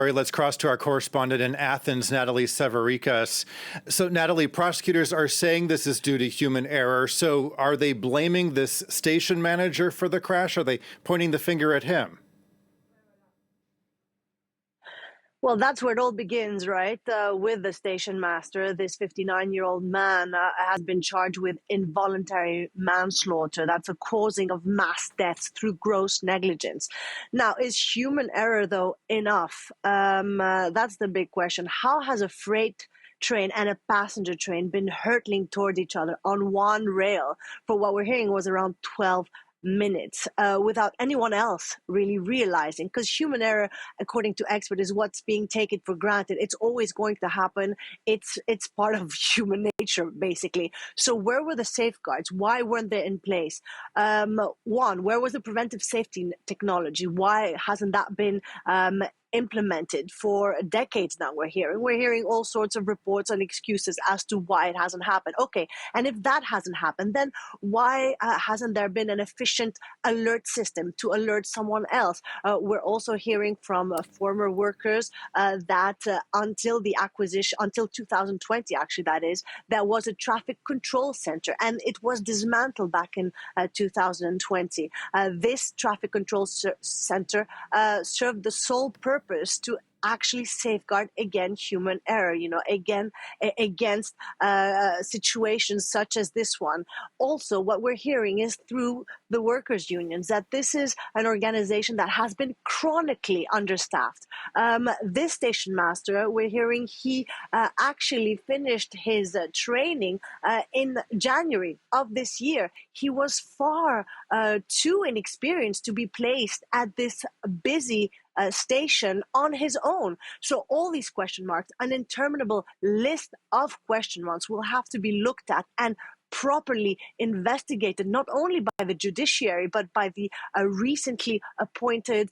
Let's cross to our correspondent in Athens, Nathalie Savaricas. So, Nathalie, prosecutors are saying this is due to human error. So, are they blaming this station manager for the crash? Are they pointing the finger at him? Well, that's where it all begins, right? With the station master. This 59-year-old man has been charged with involuntary manslaughter. That's a causing of mass deaths through gross negligence. Now, is human error, though, enough? That's the big question. How has a freight train and a passenger train been hurtling toward each other on one rail for what we're hearing was around 12 minutes without anyone else really realizing? Because human error, according to experts, is what's being taken for granted. It's always going to happen. It's part of human nature, basically. So where were the safeguards? Why weren't they in place? One, where was the preventive safety technology? Why hasn't that been implemented for decades now? We're hearing all sorts of reports and excuses as to why it hasn't happened. Okay, and if that hasn't happened, then why hasn't there been an efficient alert system to alert someone else? We're also hearing from former workers that until the acquisition, until 2020, actually, that is, there was a traffic control center, and it was dismantled back in 2020. This traffic control center served the sole purpose to actually safeguard against human error, against situations such as this one. Also, what we're hearing is through the workers' unions that this is an organization that has been chronically understaffed. This station master, we're hearing he actually finished his training in January of this year. He was far too inexperienced to be placed at this busy station on his own. So all these question marks, an interminable list of question marks, will have to be looked at and properly investigated, not only by the judiciary, but by the recently appointed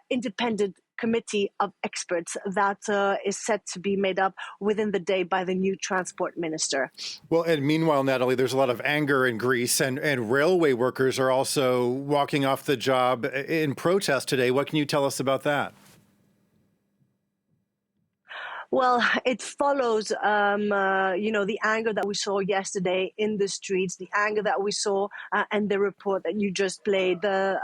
independent committee of experts that is set to be made up within the day by the new transport minister. Well, and meanwhile, Nathalie, there's a lot of anger in Greece, and railway workers are also walking off the job in protest today. What can you tell us about that? Well, it follows, the anger that we saw yesterday in the streets, the anger that we saw and the report that you just played. The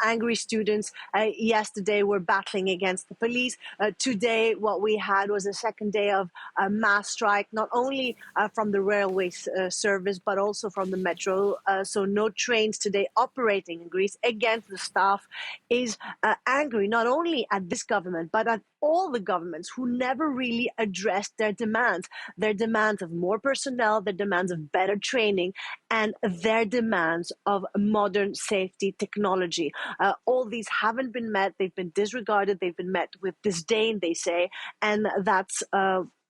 angry students yesterday were battling against the police. Today, what we had was a second day of a mass strike, not only from the railway service, but also from the metro. So no trains today operating in Greece. Again, the staff is angry, not only at this government, but at all the governments who never really addressed their demands of more personnel, their demands of better training, and their demands of modern safety technology. All these haven't been met. They've been disregarded. They've been met with disdain, they say, and that's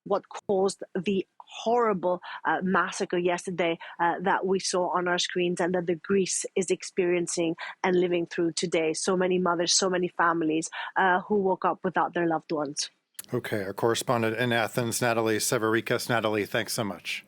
what caused the horrible massacre yesterday that we saw on our screens and that the Greece is experiencing and living through today. So many mothers, so many families who woke up without their loved ones. Okay, our correspondent in Athens, Nathalie Savaricas. Nathalie, thanks so much.